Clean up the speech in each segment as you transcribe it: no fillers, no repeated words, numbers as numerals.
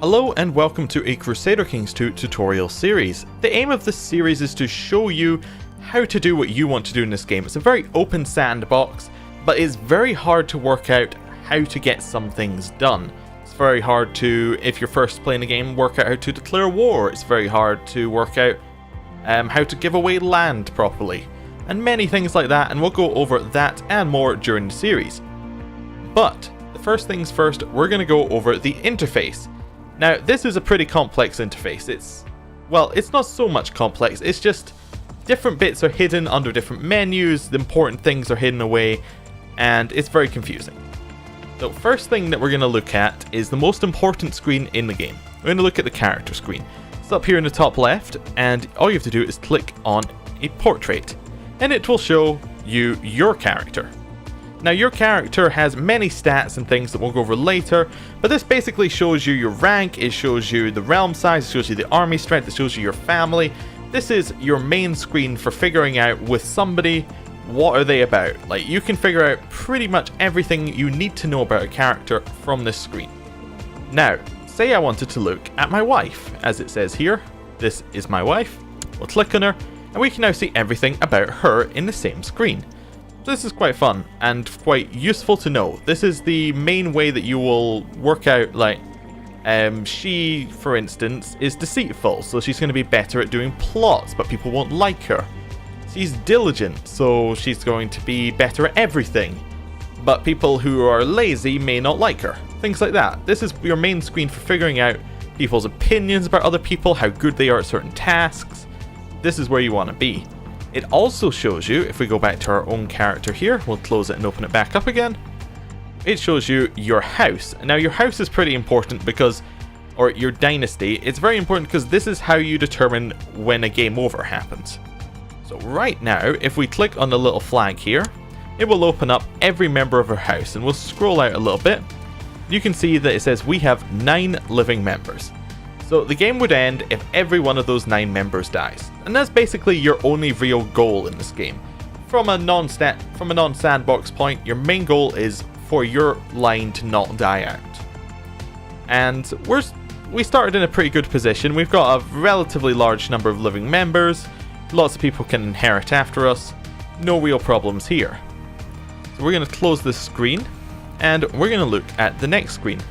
Hello and welcome to a Crusader Kings 2 tutorial series. The aim of this series is to show you how to do what you want to do in this game. It's a very open sandbox, but it's very hard to work out how to get some things done. It's very hard to, if you're first playing a game, work out how to declare war. It's very hard to work out how to give away land properly, and many things like that, and we'll go over that and more during the series. But the first things first, we're going to go over the interface. Now, this is a pretty complex interface. It's not so much complex, it's just different bits are hidden under different menus, the important things are hidden away, and it's very confusing. So first thing that we're going to look at is the most important screen in the game. We're going to look at the character screen. It's up here in the top left, and all you have to do is click on a portrait, and it will show you your character. Now, your character has many stats and things that we'll go over later, but this basically shows you your rank, it shows you the realm size, it shows you the army strength, it shows you your family. This is your main screen for figuring out with somebody what are they about. Like, you can figure out pretty much everything you need to know about a character from this screen. Now, say I wanted to look at my wife, as it says here. This is my wife. We'll click on her, and we can now see everything about her in the same screen. This is quite fun and quite useful to know. This is the main way that you will work out, like, she, for instance, is deceitful, so she's going to be better at doing plots, but people won't like her. She's diligent, so she's going to be better at everything, but people who are lazy may not like her. Things like that. This is your main screen for figuring out people's opinions about other people, how good they are at certain tasks. This is where you want to be. It also shows you, if we go back to our own character here, we'll close it and open it back up again. It shows you your house. Now, your house is pretty important because, or your dynasty, it's very important because this is how you determine when a game over happens. So right now, if we click on the little flag here, it will open up every member of our house, and we'll scroll out a little bit. You can see that it says we have 9 living members. So the game would end if every one of those 9 members dies. And that's basically your only real goal in this game. From a non-sandbox point, your main goal is for your line to not die out. And we started in a pretty good position. We've got a relatively large number of living members. Lots of people can inherit after us. No real problems here. So we're going to close this screen, and we're going to look at the next screen.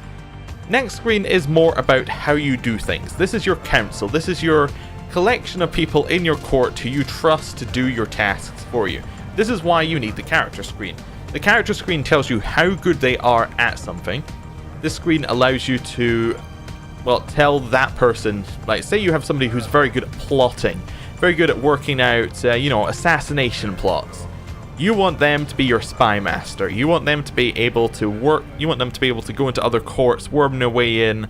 Next screen is more about how you do things. This is your council. This is your collection of people in your court who you trust to do your tasks for you. This is why you need the character screen. The character screen tells you how good they are at something. This screen allows you to, well, tell that person, like, say you have somebody who's very good at plotting, very good at working out, assassination plots. You want them to be your spy master. You want them to be able to work. You want them to be able to go into other courts, worm their way in,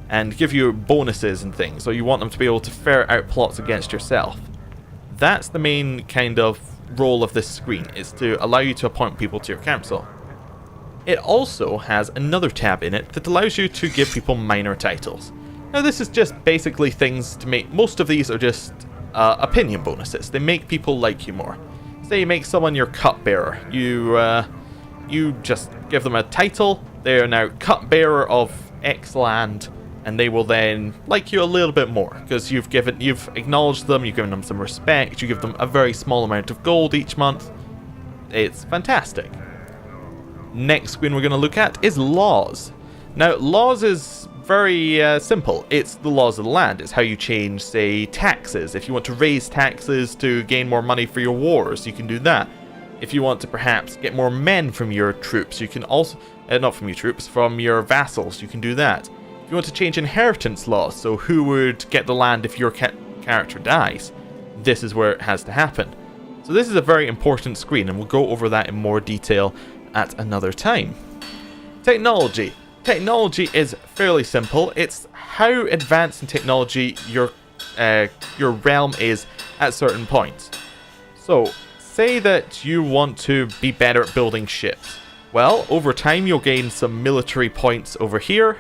and give you bonuses and things. Or you want them to be able to ferret out plots against yourself. That's the main kind of role of this screen, is to allow you to appoint people to your council. It also has another tab in it that allows you to give people minor titles. Now, this is just basically things to make. Most of these are just opinion bonuses. They make people like you more. Say you make someone your cupbearer. You just give them a title. They are now cupbearer of X land, and they will then like you a little bit more because you've acknowledged them, you've given them some respect, you give them a very small amount of gold each month. It's fantastic. Next screen we're going to look at is laws. Now, laws is very simple. It's the laws of the land. It's how you change, say, taxes. If you want to raise taxes to gain more money for your wars, you can do that. If you want to perhaps get more men from your troops, you can also, not from your troops, from your vassals, you can do that. If you want to change inheritance laws, so who would get the land if your character dies, this is where it has to happen. So this is a very important screen, and we'll go over that in more detail at another time. Technology. Technology is fairly simple. It's how advanced in technology your realm is at certain points. So, say that you want to be better at building ships. Well, over time you'll gain some military points over here,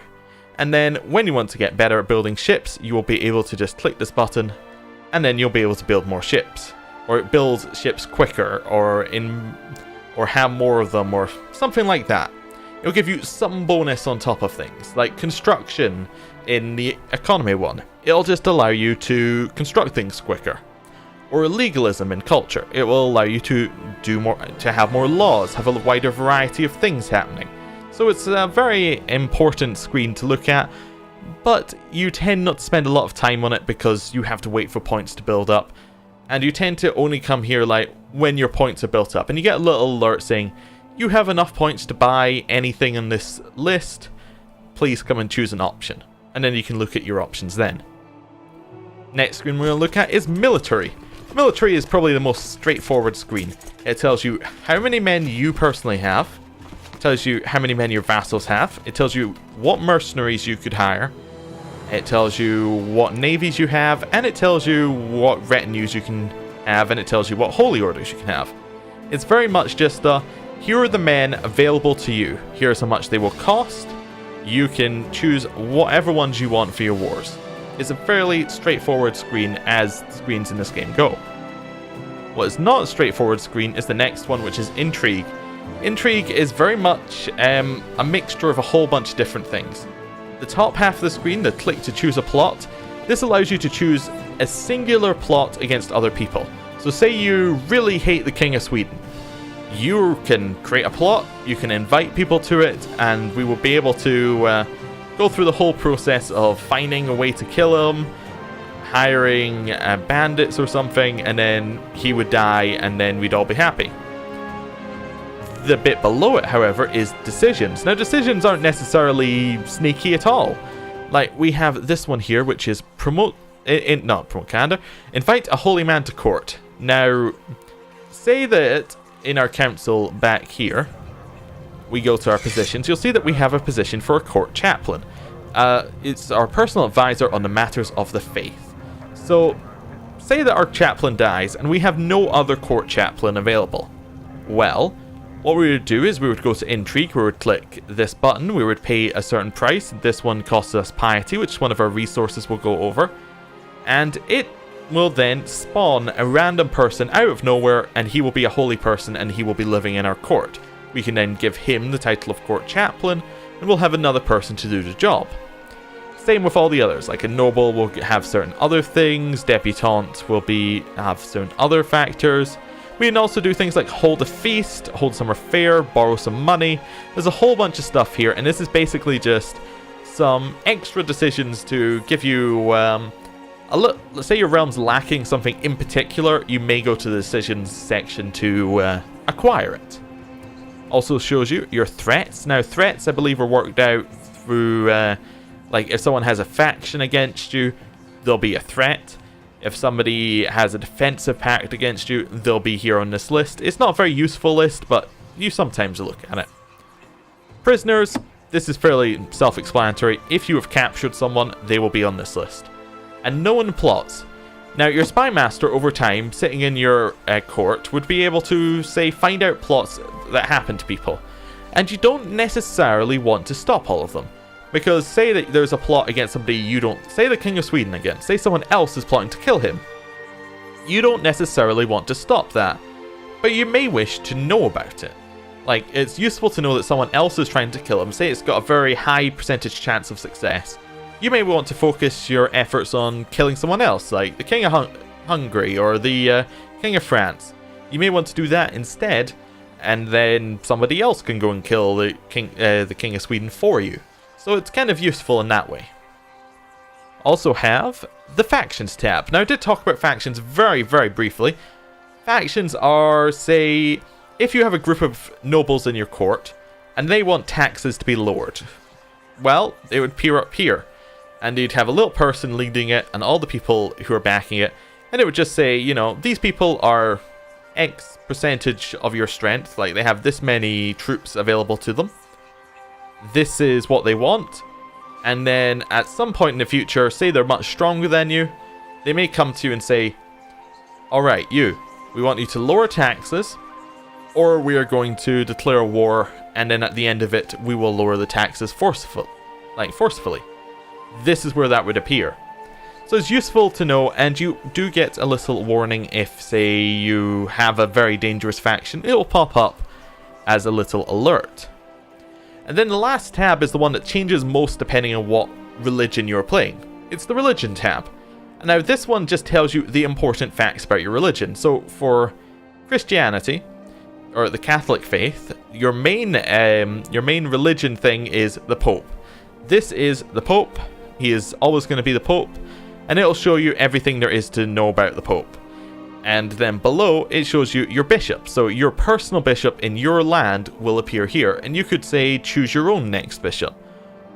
and then when you want to get better at building ships, you will be able to just click this button, and then you'll be able to build more ships. Or it builds ships quicker, or have more of them, or something like that. It'll give you some bonus on top of things, like construction, in the economy one. It'll just allow you to construct things quicker. Or legalism in culture. It will allow you to do more, to have more laws, have a wider variety of things happening. So it's a very important screen to look at, but you tend not to spend a lot of time on it because you have to wait for points to build up. And you tend to only come here like when your points are built up. And you get a little alert saying, you have enough points to buy anything on this list. Please come and choose an option. And then you can look at your options then. Next screen we're going to look at is military. Military is probably the most straightforward screen. It tells you how many men you personally have. It tells you how many men your vassals have. It tells you what mercenaries you could hire. It tells you what navies you have, and it tells you what retinues you can have, and it tells you what holy orders you can have. It's very much just here are the men available to you. Here's how much they will cost. You can choose whatever ones you want for your wars. It's a fairly straightforward screen as screens in this game go. What is not a straightforward screen is the next one, which is Intrigue. Intrigue is very much a mixture of a whole bunch of different things. The top half of the screen, the click to choose a plot, this allows you to choose a singular plot against other people. So say you really hate the King of Sweden. You can create a plot, you can invite people to it, and we will be able to go through the whole process of finding a way to kill him, hiring bandits or something, and then he would die, and then we'd all be happy. The bit below it, however, is decisions. Now, decisions aren't necessarily sneaky at all. Like, we have this one here, which is invite a holy man to court. Now, say that in our council back here, we go to our positions, you'll see that we have a position for a court chaplain. It's our personal advisor on the matters of the faith. So, say that our chaplain dies and we have no other court chaplain available. Well, what we would do is we would go to Intrigue, we would click this button, we would pay a certain price. This one costs us piety, which is one of our resources we'll go over. And it will then spawn a random person out of nowhere, and he will be a holy person and he will be living in our court. We can then give him the title of court chaplain, and we'll have another person to do the job. Same with all the others, like a noble will have certain other things, debutante will have certain other factors. We can also do things like hold a feast, hold summer fair, borrow some money. There's a whole bunch of stuff here, and this is basically just some extra decisions to give you let's say your realm's lacking something in particular, you may go to the decisions section to acquire it. Also shows you your threats. Now, threats, I believe, are worked out through, like, if someone has a faction against you, there'll be a threat. If somebody has a defensive pact against you, they'll be here on this list. It's not a very useful list, but you sometimes look at it. Prisoners, this is fairly self-explanatory. If you have captured someone, they will be on this list. And no one plots. Now, your spy master over time, sitting in your court, would be able to, say, find out plots that happen to people. And you don't necessarily want to stop all of them. Because say that there's a plot against somebody you don't... Say the King of Sweden again. Say someone else is plotting to kill him. You don't necessarily want to stop that. But you may wish to know about it. Like, it's useful to know that someone else is trying to kill him. Say it's got a very high percentage chance of success. You may want to focus your efforts on killing someone else, like the King of Hungary or the King of France. You may want to do that instead, and then somebody else can go and kill the King of Sweden for you. So it's kind of useful in that way. Also have the Factions tab. Now, I did talk about factions very, very briefly. Factions are, say, if you have a group of nobles in your court, and they want taxes to be lowered, well, they would appear up here. And you'd have a little person leading it, and all the people who are backing it, and it would just say, you know, these people are X percentage of your strength, like they have this many troops available to them. This is what they want, and then at some point in the future, say they're much stronger than you, they may come to you and say, alright, we want you to lower taxes, or we are going to declare a war, and then at the end of it, we will lower the taxes forcefully. This is where that would appear. So it's useful to know, and you do get a little warning if, say, you have a very dangerous faction. It will pop up as a little alert. And then the last tab is the one that changes most depending on what religion you're playing. It's the religion tab. And now this one just tells you the important facts about your religion. So for Christianity, or the Catholic faith, your main religion thing is the Pope. This is the Pope. He is always going to be the Pope, and it'll show you everything there is to know about the Pope. And then below, it shows you your bishop. So your personal bishop in your land will appear here, and you could say choose your own next bishop.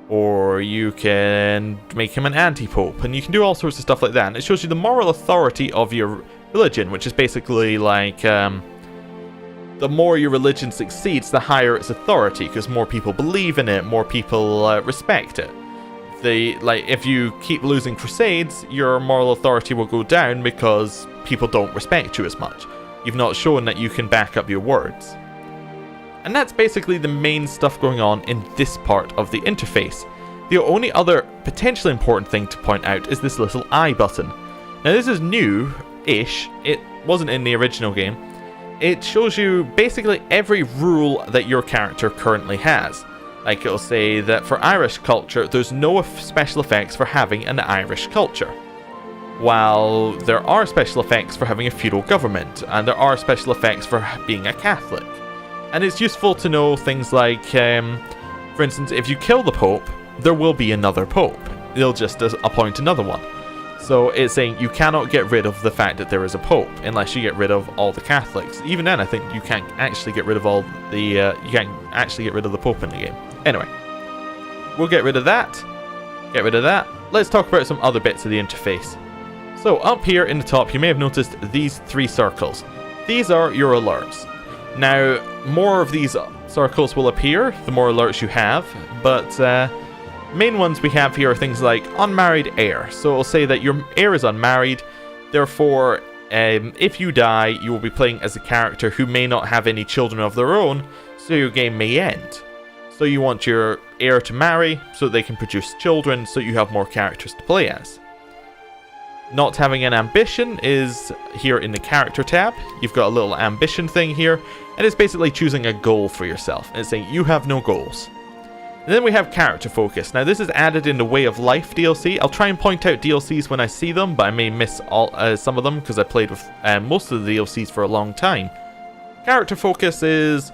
Or you can make him an anti-pope, and you can do all sorts of stuff like that. And it shows you the moral authority of your religion, which is basically like the more your religion succeeds, the higher its authority, because more people believe in it, more people respect it. If you keep losing crusades, your moral authority will go down because people don't respect you as much. You've not shown that you can back up your words. And that's basically the main stuff going on in this part of the interface. The only other potentially important thing to point out is this little I button. Now this is new-ish, it wasn't in the original game. It shows you basically every rule that your character currently has. Like it'll say that for Irish culture, there's no special effects for having an Irish culture. While there are special effects for having a feudal government, and there are special effects for being a Catholic. And it's useful to know things like, for instance, if you kill the Pope, there will be another Pope. They'll just appoint another one. So it's saying you cannot get rid of the fact that there is a Pope unless you get rid of all the Catholics. Even then, I think you can't actually get rid of all the you can't actually get rid of the Pope in the game. Anyway, we'll get rid of that. Get rid of that. Let's talk about some other bits of the interface. So up here in the top, you may have noticed these 3 circles. These are your alerts. Now, more of these circles will appear the more alerts you have, but main ones we have here are things like unmarried heir. So it'll say that your heir is unmarried, therefore if you die, you will be playing as a character who may not have any children of their own, so your game may end. So you want your heir to marry so they can produce children, so you have more characters to play as. Not having an ambition is here in the character tab. You've got a little ambition thing here, and it's basically choosing a goal for yourself. And it's saying you have no goals. And then we have character focus. Now this is added in the Way of Life DLC. I'll try and point out DLCs when I see them, but I may miss some of them because I played with most of the DLCs for a long time. Character focus is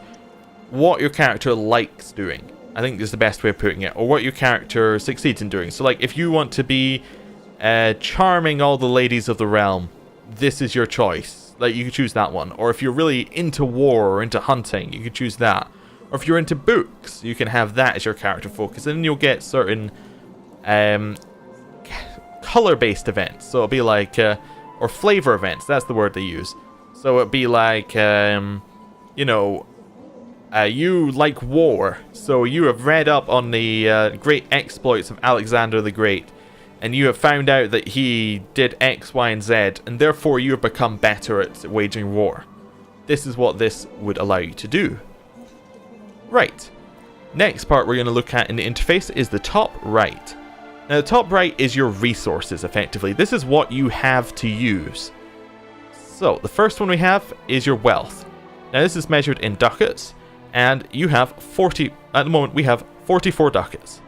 what your character likes doing. I think is the best way of putting it, or what your character succeeds in doing. So like if you want to be charming all the ladies of the realm, this is your choice. Like you could choose that one. Or if you're really into war or into hunting, you could choose that. Or if you're into books, you can have that as your character focus, and then you'll get certain color-based events. So it'll be like or flavor events, that's the word they use. So it'd be like you know, you like war, so you have read up on the great exploits of Alexander the Great, and you have found out that he did X, Y, and Z, and therefore you have become better at waging war. This is what this would allow you to do. Right. Next part we're going to look at in the interface is the top right. Now the top right is your resources, effectively. This is what you have to use. So the first one we have is your wealth. Now this is measured in ducats, and you have 40, at the moment we have 44 ducats.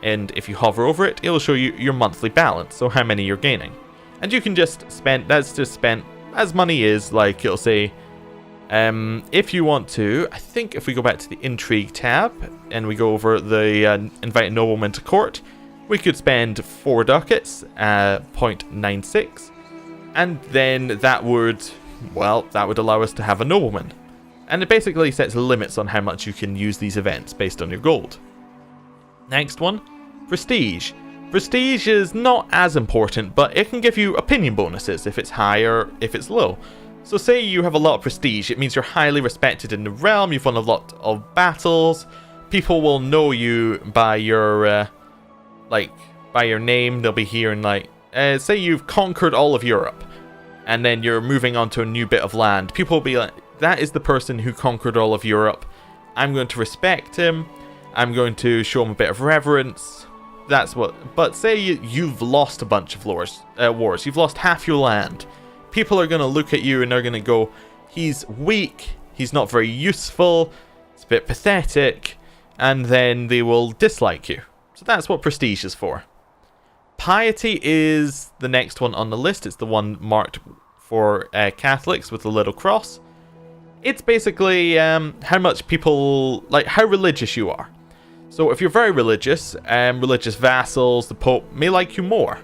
And if you hover over it, it'll show you your monthly balance, so how many you're gaining. And you can just spend, that's just spent as money is, like it'll say, if you want to, I think if we go back to the Intrigue tab, and we go over the invite a nobleman to court, we could spend 4 ducats, 0.96, and then that would, well, that would allow us to have a nobleman. And it basically sets limits on how much you can use these events based on your gold. Next one, prestige. Prestige is not as important, but it can give you opinion bonuses if it's high or if it's low. So say you have a lot of prestige, it means you're highly respected in the realm, you've won a lot of battles, people will know you by your, by your name. They'll be hearing like, say you've conquered all of Europe, and then you're moving on to a new bit of land. People will be like, that is the person who conquered all of Europe. I'm going to respect him. I'm going to show him a bit of reverence. That's what. But say you've lost a bunch of wars. You've lost half your land. People are going to look at you and they're going to go, he's weak. He's not very useful. It's a bit pathetic. And then they will dislike you. So that's what prestige is for. Piety is the next one on the list. It's the one marked for Catholics with the little cross. It's basically how much people, like how religious you are. So if you're very religious, religious vassals, the Pope may like you more.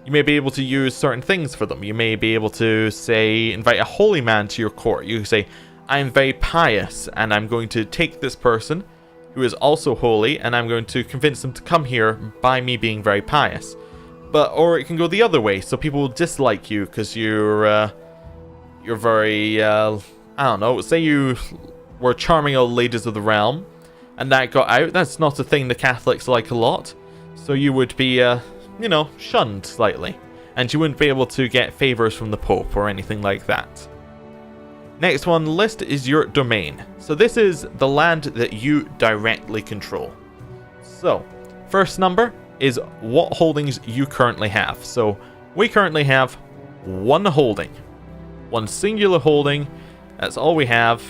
You may be able to use certain things for them. You may be able to, say, invite a holy man to your court. You say, I'm very pious, and I'm going to take this person who is also holy, and I'm going to convince them to come here by me being very pious. Or it can go the other way, so people will dislike you because you're very, I don't know, say you were charming old ladies of the realm, and that got out. That's not a thing the Catholics like a lot, so you would be, shunned slightly, and you wouldn't be able to get favors from the Pope or anything like that. Next one on the list is your domain. So this is the land that you directly control. So, first number is what holdings you currently have. So, we currently have one holding. One singular holding. That's all we have.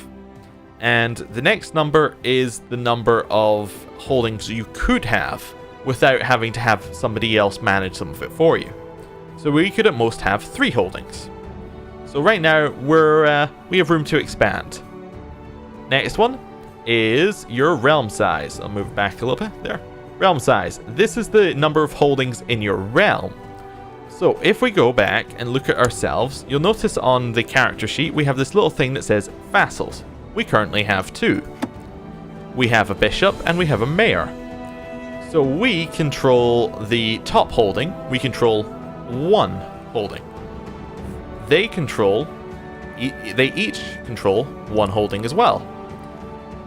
And the next number is the number of holdings you could have without having to have somebody else manage some of it for you. So we could at most have 3 holdings. So right now we have room to expand. Next one is your realm size. I'll move back a little bit there. Realm size. This is the number of holdings in your realm. So if we go back and look at ourselves, you'll notice on the character sheet we have this little thing that says vassals. We currently have 2. We have a bishop and we have a mayor. So we control the top holding. We control 1 holding. They each control 1 holding as well.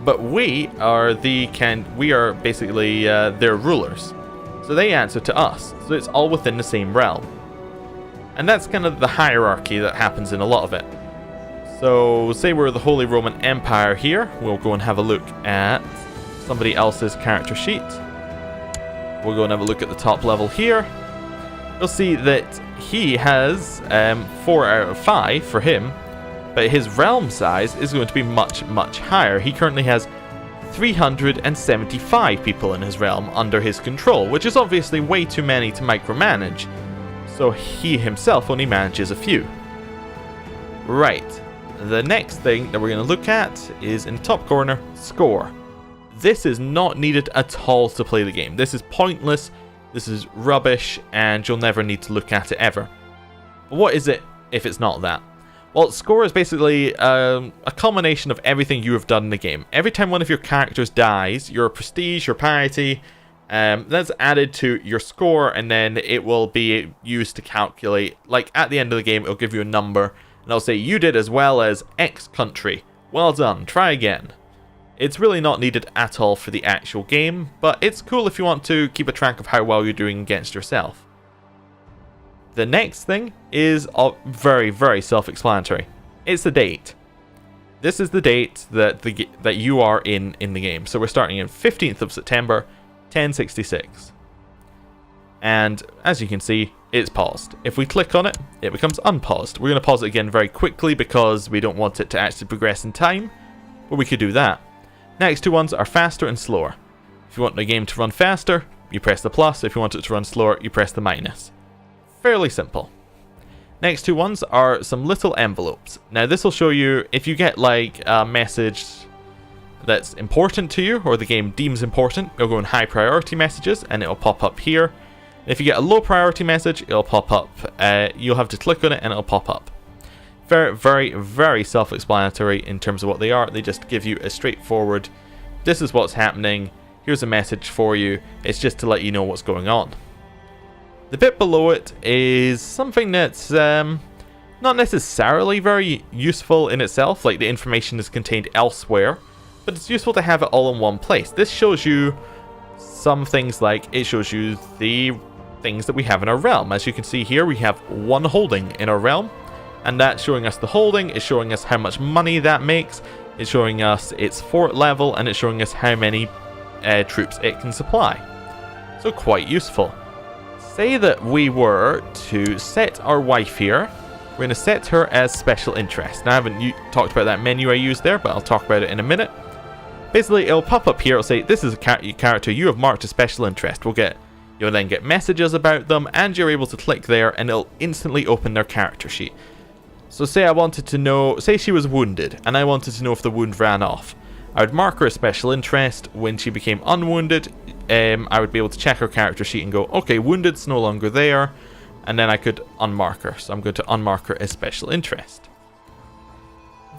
But we are basically their rulers. So they answer to us. So it's all within the same realm. And that's kind of the hierarchy that happens in a lot of it. So say we're the Holy Roman Empire here. We'll go and have a look at somebody else's character sheet. We'll go and have a look at the top level here. You'll see that he has 4 out of 5 for him, but his realm size is going to be much, much higher. He currently has 375 people in his realm under his control, which is obviously way too many to micromanage, so he himself only manages a few. Right, the next thing that we're going to look at is in the top corner, score. This is not needed at all to play the game. This is pointless, this is rubbish, and you'll never need to look at it ever. But what is it if it's not that? Well, score is basically a culmination of everything you have done in the game. Every time one of your characters dies, your prestige, your piety, that's added to your score, and then it will be used to calculate, like at the end of the game, it'll give you a number, and it'll say, you did as well as X country. Well done, try again. It's really not needed at all for the actual game, but it's cool if you want to keep a track of how well you're doing against yourself. The next thing is very, very self-explanatory. It's the date. This is the date that you are in the game. So we're starting in 15th of September, 1066. And as you can see, it's paused. If we click on it, it becomes unpaused. We're going to pause it again very quickly because we don't want it to actually progress in time, but we could do that. Next 2 ones are faster and slower. If you want the game to run faster, you press the plus. If you want it to run slower, you press the minus. Fairly simple. Next 2 ones are some little envelopes. Now this will show you if you get like a message that's important to you or the game deems important, it'll go in high priority messages and it'll pop up here. If you get a low priority message, it'll pop up. You'll have to click on it and it'll pop up. Very, very, very self-explanatory in terms of what they are. They just give you a straightforward, this is what's happening, here's a message for you. It's just to let you know what's going on. The bit below it is something that's not necessarily very useful in itself, like the information is contained elsewhere, but it's useful to have it all in one place. This shows you some things, like it shows you the things that we have in our realm. As you can see here, we have 1 holding in our realm. And that's showing us the holding, it's showing us how much money that makes, it's showing us its fort level, and it's showing us how many troops it can supply. So quite useful. Say that we were to set our wife here, we're going to set her as special interest. Now I haven't talked about that menu I used there, but I'll talk about it in a minute. Basically it'll pop up here, it'll say this is a character you have marked as special interest. We'll get You'll then get messages about them, and you're able to click there and it'll instantly open their character sheet. So say I wanted to know, say she was wounded, and I wanted to know if the wound ran off. I would mark her as special interest. When she became unwounded, I would be able to check her character sheet and go, okay, wounded's no longer there, and then I could unmark her. So I'm going to unmark her as special interest.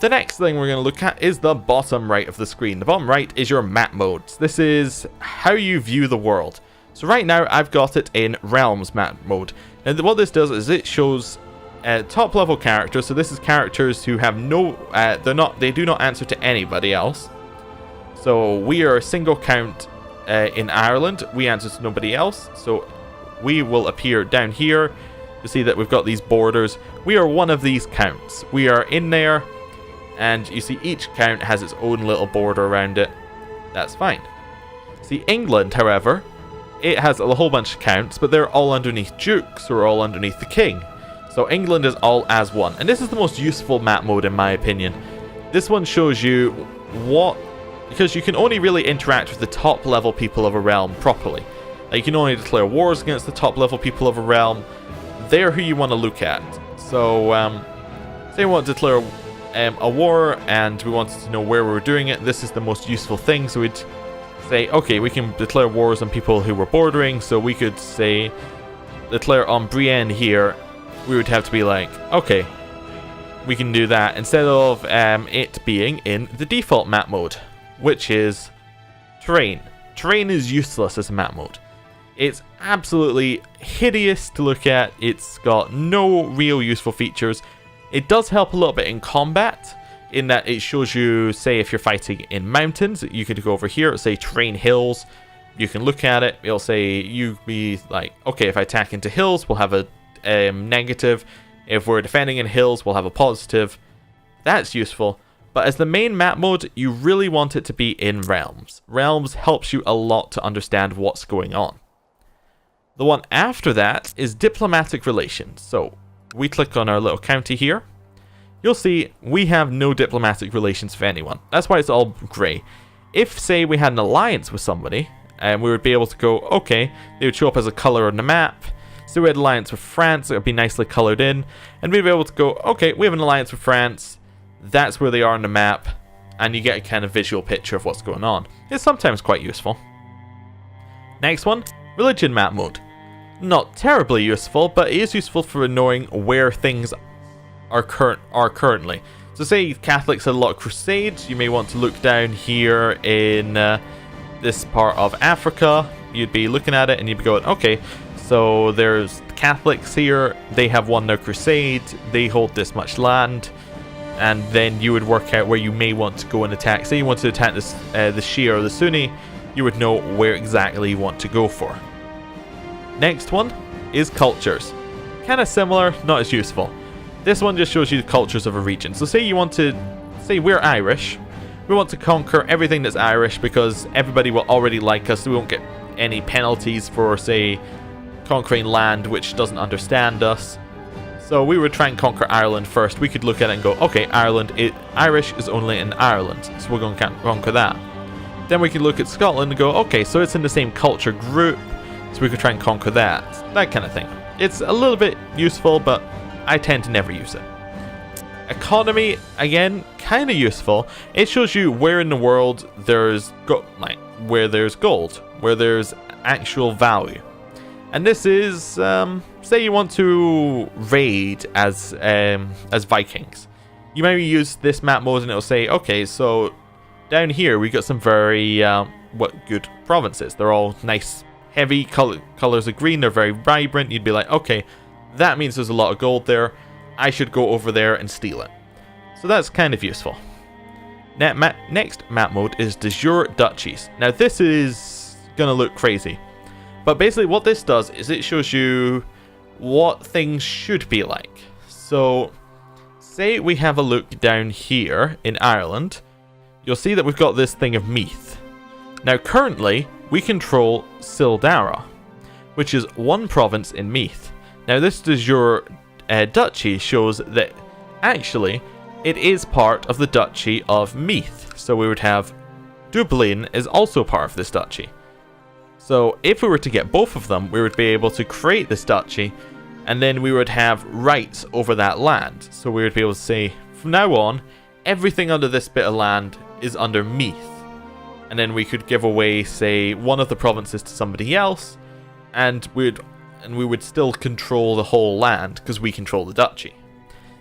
The next thing we're going to look at is the bottom right of the screen. The bottom right is your map modes. This is how you view the world. So right now I've got it in Realms map mode. Now what this does is it shows top level characters. So this is characters who have no, they do not answer to anybody else. So we are a single count in Ireland. We answer to nobody else. So we will appear down here. You see that we've got these borders. We are one of these counts. We are in there, and you see each count has its own little border around it. That's fine. See, England, however, it has a whole bunch of counts, but they're all underneath dukes or all underneath the king. So England is all as one, and this is the most useful map mode in my opinion. This one shows you what, because you can only really interact with the top level people of a realm properly. Like, you can only declare wars against the top level people of a realm. They're who you want to look at. So say we want to declare a war and we wanted to know where we were doing it. This is the most useful thing. So we'd say, okay, we can declare wars on people who were bordering. So we could say declare on Brienne here. We would have to be like, okay, we can do that instead of it being in the default map mode, which is terrain. Terrain is useless as a map mode. It's absolutely hideous to look at. It's got no real useful features. It does help a little bit in combat, in that it shows you, say, if you're fighting in mountains, you could go over here, say terrain hills. You can look at it. It'll say, you be like, okay, if I attack into hills, we'll have a negative. If we're defending in hills, we'll have a positive. That's useful. But as the main map mode, you really want it to be in Realms. Realms helps you a lot to understand what's going on. The one after that is diplomatic relations. So we click on our little county here. You'll see we have no diplomatic relations with anyone. That's why it's all grey. If, say, we had an alliance with somebody, and we would be able to go, okay, they would show up as a colour on the map. So we had an alliance with France, it would be nicely coloured in, and we'd be able to go, okay, we have an alliance with France, that's where they are on the map, and you get a kind of visual picture of what's going on. It's sometimes quite useful. Next one, religion map mode. Not terribly useful, but it is useful for knowing where things are currently. So say Catholics had a lot of crusades, you may want to look down here in this part of Africa. You'd be looking at it and you'd be going, okay, so there's Catholics here, they have won their crusade, they hold this much land, and then you would work out where you may want to go and attack. Say you want to attack this, the Shia or the Sunni, you would know where exactly you want to go for. Next one is cultures. Kind of similar, not as useful. This one just shows you the cultures of a region. So say you want to, say we're Irish, we want to conquer everything that's Irish because everybody will already like us, so we won't get any penalties for, say, conquering land which doesn't understand us. So we would try and conquer Ireland first. We could look at it and go, okay, Irish is only in Ireland, so we're going to conquer that. Then we could look at Scotland and go, okay, so it's in the same culture group, so we could try and conquer that. That kind of thing. It's a little bit useful, but I tend to never use it. Economy, again, kind of useful. It shows you where in the world there's where there's gold, where there's actual value. And this is, say you want to raid as Vikings. You maybe use this map mode and it'll say, okay, so down here we got some very good provinces. They're all nice, heavy colors of green. They're very vibrant. You'd be like, okay, that means there's a lot of gold there. I should go over there and steal it. So that's kind of useful. Next map mode is de jure duchies. Now this is gonna look crazy, but basically what this does is it shows you what things should be like. So say we have a look down here in Ireland, you'll see that we've got this thing of Meath. Now currently we control Sildara, which is one province in Meath. Now this de jure duchy shows that actually it is part of the Duchy of Meath. So we would have Dublin is also part of this duchy. So if we were to get both of them, we would be able to create this duchy, and then we would have rights over that land. So we would be able to say, from now on, everything under this bit of land is under Meath. And then we could give away, say, one of the provinces to somebody else, and we would still control the whole land because we control the duchy.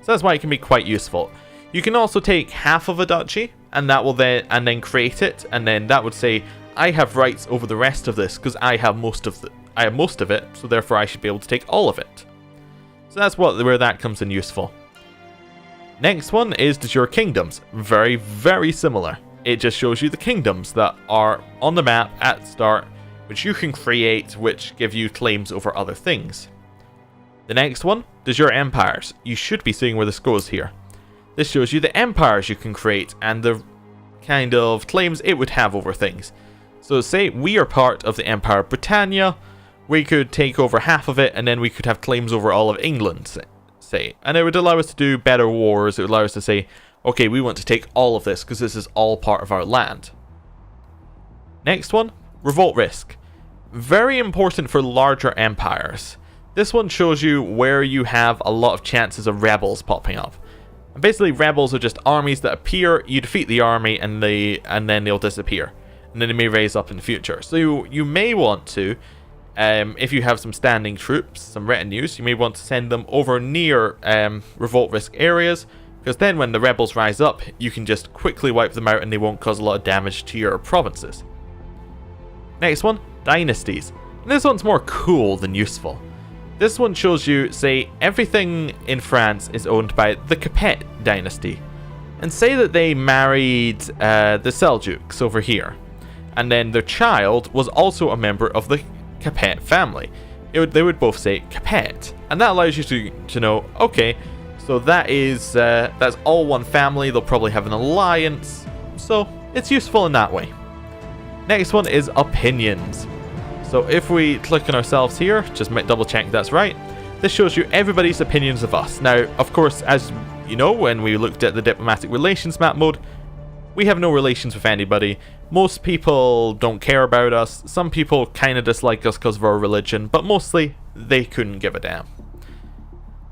So that's why it can be quite useful. You can also take half of a duchy, and then create it, and then that would say, I have rights over the rest of this because I have most of it, so therefore I should be able to take all of it. So that's where that comes in useful. Next one is de jure kingdoms. Very, very similar. It just shows you the kingdoms that are on the map at the start, which you can create, which give you claims over other things. The next one, de jure empires. You should be seeing where this goes here. This shows you the empires you can create and the kind of claims it would have over things. So say we are part of the Empire of Britannia, we could take over half of it, and then we could have claims over all of England, say. And it would allow us to do better wars. It would allow us to say, okay, we want to take all of this because this is all part of our land. Next one, Revolt Risk. Very important for larger empires. This one shows you where you have a lot of chances of rebels popping up. And basically, rebels are just armies that appear, you defeat the army, and then they'll disappear. And then they may raise up in the future. So you may want to, if you have some standing troops, some retinues, you may want to send them over near Revolt Risk areas, because then when the rebels rise up, you can just quickly wipe them out and they won't cause a lot of damage to your provinces. Next one, Dynasties. And this one's more cool than useful. This one shows you, say, everything in France is owned by the Capet dynasty. And say that they married the Seljuks over here. And then their child was also a member of the Capet family. They would both say Capet. And that allows you to know, okay, so that's all one family. They'll probably have an alliance. So it's useful in that way. Next one is opinions. So if we click on ourselves here, just double check that's right. This shows you everybody's opinions of us. Now, of course, as you know, when we looked at the diplomatic relations map mode, we have no relations with anybody. Most people don't care about us. Some people kind of dislike us because of our religion, but mostly they couldn't give a damn.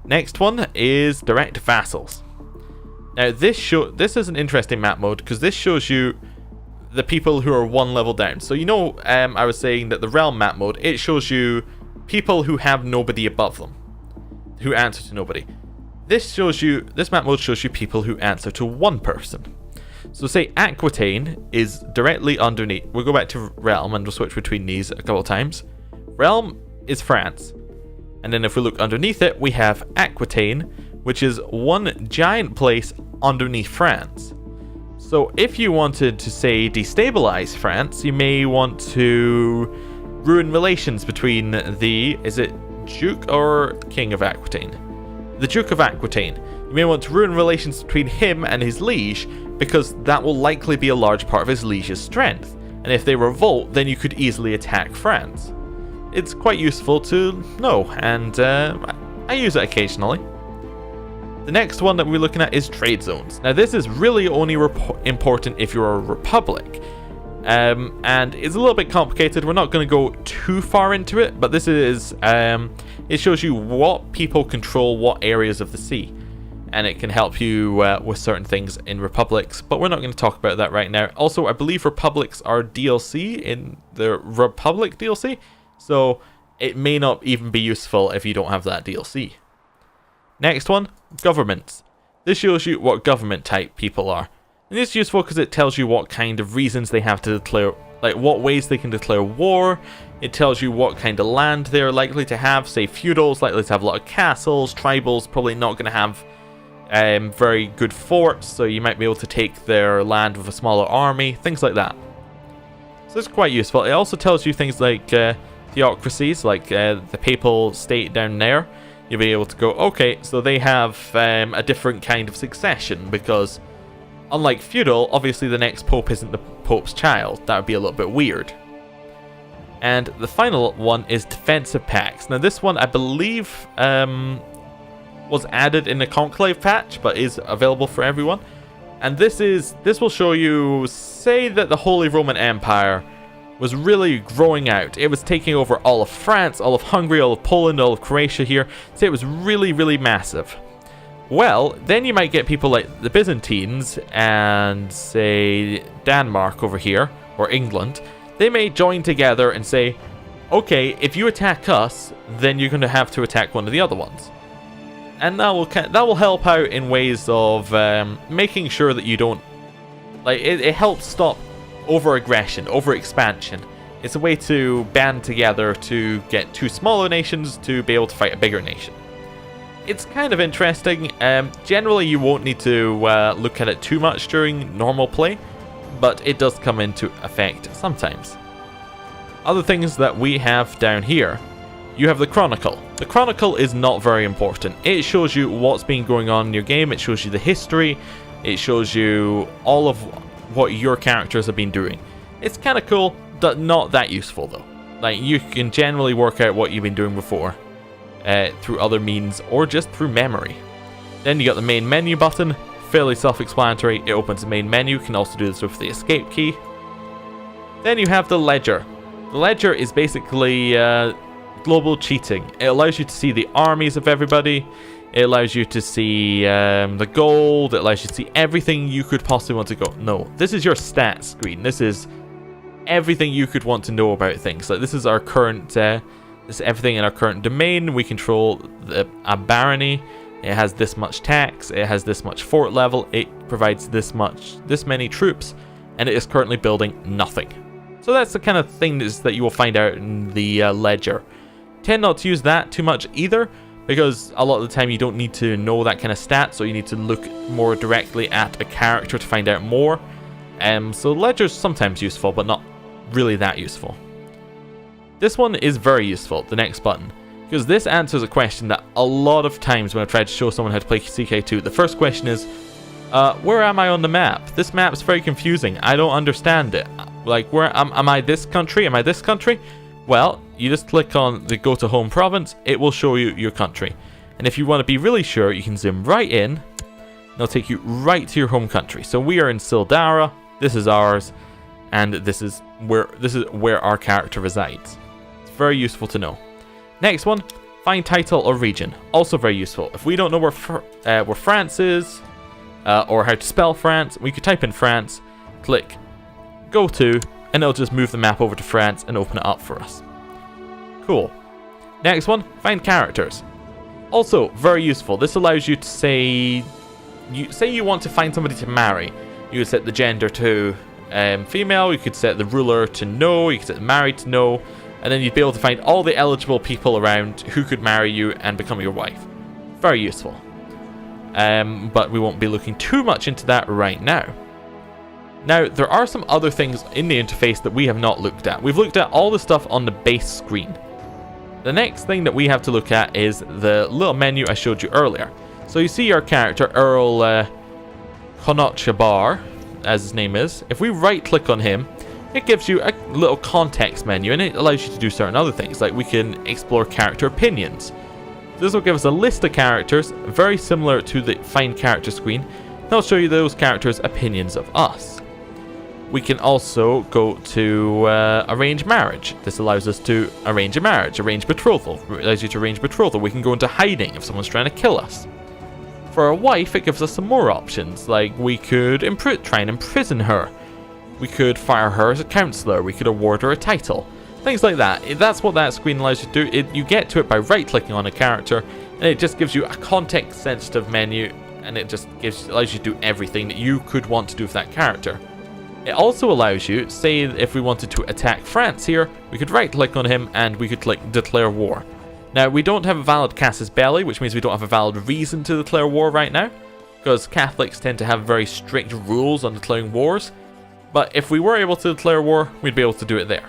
Next one is direct vassals. Now this is an interesting map mode because this shows you the people who are one level down. So you know, I was saying that the realm map mode, it shows you people who have nobody above them, who answer to nobody. This map mode shows you people who answer to one person. So say Aquitaine is directly underneath. We'll go back to realm and we'll switch between these a couple of times. Realm is France. And then if we look underneath it, we have Aquitaine, which is one giant place underneath France. So if you wanted to, say, destabilize France, you may want to ruin relations between is it Duke or King of Aquitaine? The Duke of Aquitaine. You may want to ruin relations between him and his liege, because that will likely be a large part of his liege's strength. And if they revolt, then you could easily attack France. It's quite useful to know, and I use it occasionally. The next one that we're looking at is trade zones. Now this is really only important if you're a republic. And it's a little bit complicated. We're not going to go too far into it, but this is, it shows you what people control what areas of the sea. And it can help you with certain things in republics, but we're not going to talk about that right now. Also, I believe republics are DLC in the Republic DLC, so it may not even be useful if you don't have that DLC. Next one, governments. This shows you what government type people are. And it's useful because it tells you what kind of reasons they have to declare, like what ways they can declare war. It tells you what kind of land they're likely to have. Say feudals, likely to have a lot of castles. Tribals, probably not going to have very good forts, so you might be able to take their land with a smaller army, things like that. So it's quite useful. It also tells you things like theocracies, like the papal state down there. You'll be able to go, okay, so they have a different kind of succession, because unlike feudal, obviously the next pope isn't the pope's child. That would be a little bit weird. And the final one is defensive pacts. Now this one, I believe, was added in the Conclave patch, but is available for everyone. And this will show you, say that the Holy Roman Empire was really growing out. It was taking over all of France, all of Hungary, all of Poland, all of Croatia here. So it was really, really massive. Well, then you might get people like the Byzantines and, say, Denmark over here, or England. They may join together and say, okay, if you attack us, then you're going to have to attack one of the other ones. And that will help out in ways of making sure that you don't... Like, it helps stop over-aggression, over-expansion. It's a way to band together to get two smaller nations to be able to fight a bigger nation. It's kind of interesting. Generally, you won't need to look at it too much during normal play, but it does come into effect sometimes. Other things that we have down here, you have the Chronicle. The Chronicle is not very important. It shows you what's been going on in your game, it shows you the history, it shows you all of what your characters have been doing. It's kind of cool, but not that useful though. Like, you can generally work out what you've been doing before through other means or just through memory. Then you got the main menu button, fairly self-explanatory. It opens the main menu, you can also do this with the escape key. Then you have the ledger. The ledger is basically global cheating. It allows you to see the armies of everybody. It allows you to see the gold. It allows you to see everything you could possibly want to go. No, this is your stats screen. This is everything you could want to know about things. Like, this is our current, this is everything in our current domain. We control a barony. It has this much tax. It has this much fort level. It provides this many troops, and it is currently building nothing. So that's the kind of thing that you will find out in the ledger. Tend not to use that too much either, because a lot of the time you don't need to know that kind of stat, so you need to look more directly at a character to find out more. So ledger's sometimes useful, but not really that useful. This one is very useful, the next button, because this answers a question that a lot of times when I've tried to show someone how to play CK2, the first question is, where am I on the map? This map's very confusing. I don't understand it. Like, where am I this country? Am I this country? Well, you just click on the go to home province, it will show you your country. And if you want to be really sure, you can zoom right in, and it'll take you right to your home country. So we are in Sildara, this is ours, and this is where our character resides. It's very useful to know. Next one, find title or region. Also very useful. If we don't know where France is, or how to spell France, we could type in France, click go to, and it'll just move the map over to France and open it up for us. Cool. Next one, find characters. Also very useful. This allows you to say you want to find somebody to marry. You could set the gender to female, you could set the ruler to no, you could set the married to no, and then you'd be able to find all the eligible people around who could marry you and become your wife. Very useful. But we won't be looking too much into that right now. Now, there are some other things in the interface that we have not looked at. We've looked at all the stuff on the base screen. The next thing that we have to look at is the little menu I showed you earlier. So you see our character, Earl Konochabar, as his name is. If we right click on him, it gives you a little context menu, and it allows you to do certain other things, like we can explore character opinions. This will give us a list of characters, very similar to the Find Character screen, and it'll show you those characters' opinions of us. We can also go to arrange marriage. This allows us to arrange a marriage, arrange betrothal. It allows you to arrange betrothal. We can go into hiding if someone's trying to kill us. For a wife, it gives us some more options, like we could try and imprison her. We could fire her as a counselor. We could award her a title. Things like that. That's what that screen allows you to do. You get to it by right-clicking on a character, and it just gives you a context-sensitive menu, and it just allows you to do everything that you could want to do with that character. It also allows you, say if we wanted to attack France here, we could right-click on him and we could click Declare War. Now, we don't have a valid casus belli, which means we don't have a valid reason to declare war right now, because Catholics tend to have very strict rules on declaring wars. But if we were able to declare war, we'd be able to do it there.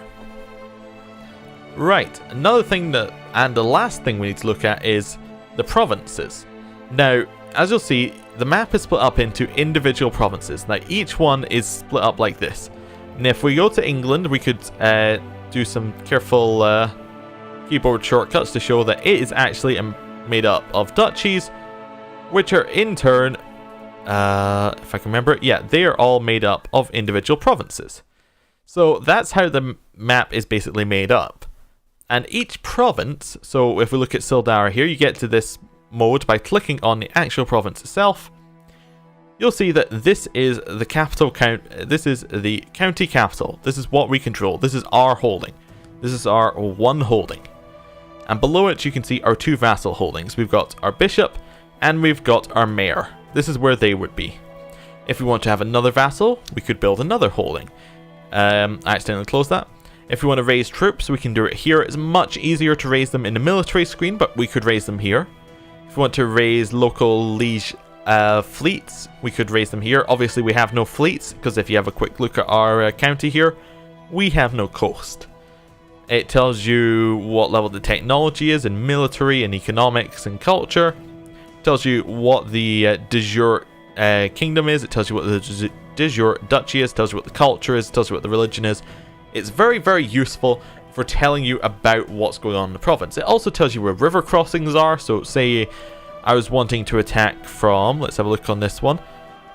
Right, another thing and the last thing we need to look at is the provinces. Now, as you'll see, the map is split up into individual provinces. Now, each one is split up like this. And if we go to England, we could do some careful keyboard shortcuts to show that it is actually made up of duchies, which are in turn, if I can remember, yeah, they are all made up of individual provinces. So that's how the map is basically made up. And each province, so if we look at Sildara here, you get to this mode by clicking on the actual province itself. You'll see that this is the capital this is the county capital. This is what we control. This is our holding. This is our one holding. And below it you can see our two vassal holdings. We've got our bishop and we've got our mayor. This is where they would be. If we want to have another vassal, we could build another holding. I accidentally closed that. If we want to raise troops, we can do it here. It's much easier to raise them in the military screen, but we could raise them here. If we want to raise local liege fleets, we could raise them here. Obviously, we have no fleets, because if you have a quick look at our county here, we have no coast. It tells you what level the technology is in military and economics and culture. It tells you what the de jure kingdom is. It tells you what the de jure duchy is. It tells you what the culture is. It tells you what the religion is. It's very, very useful for telling you about what's going on in the province. It also tells you where river crossings are. So say I was wanting to attack from, let's have a look on this one,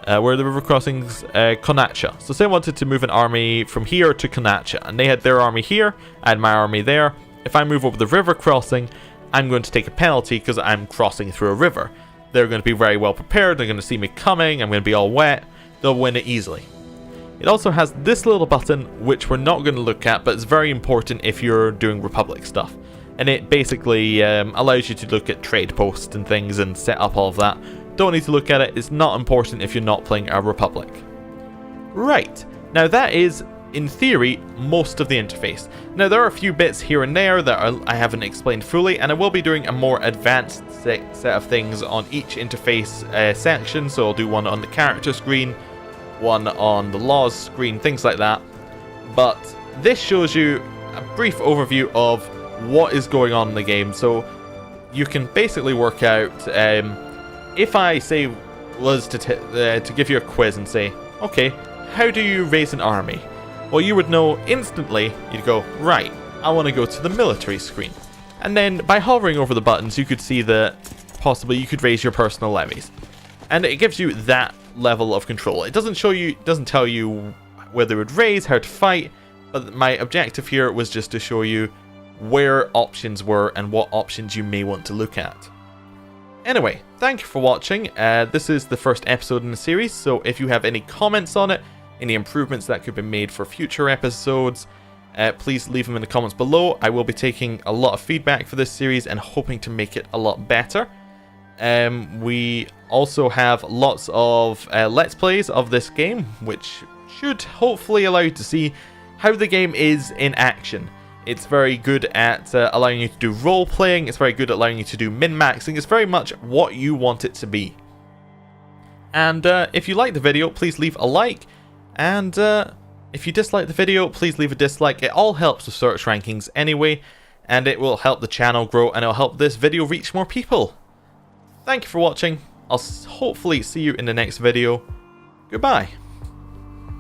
where are the river crossings? Konacha. So say I wanted to move an army from here to Konacha, and they had their army here, I had my army there. If I move over the river crossing, I'm going to take a penalty because I'm crossing through a river. They're going to be very well prepared, they're going to see me coming, I'm going to be all wet, they'll win it easily. It also has this little button, which we're not going to look at, but it's very important if you're doing Republic stuff. And it basically allows you to look at trade posts and things and set up all of that. Don't need to look at it, it's not important if you're not playing a Republic. Right, now that is, in theory, most of the interface. Now there are a few bits here and there that I haven't explained fully, and I will be doing a more advanced set of things on each interface section, so I'll do one on the character screen, one on the laws screen, things like that. But this shows you a brief overview of what is going on in the game, so you can basically work out, if I say was to give you a quiz and say, okay, how do you raise an army? Well, you would know instantly, you'd go, right, I want to go to the military screen. And then by hovering over the buttons, you could see that possibly you could raise your personal levies. And it gives you that level of control. It doesn't show you, doesn't tell you whether it would raise, how to fight, but my objective here was just to show you where options were and what options you may want to look at. Anyway, thank you for watching. This is the first episode in the series, so if you have any comments on it, any improvements that could be made for future episodes, please leave them in the comments below. I will be taking a lot of feedback for this series and hoping to make it a lot better. We also have lots of Let's Plays of this game, which should hopefully allow you to see how the game is in action. It's very good at allowing you to do role-playing, it's very good at allowing you to do min-maxing, it's very much what you want it to be. And if you like the video, please leave a like, and if you dislike the video, please leave a dislike. It all helps with search rankings anyway, and it will help the channel grow, and it will help this video reach more people. Thank you for watching. I'll hopefully see you in the next video. Goodbye.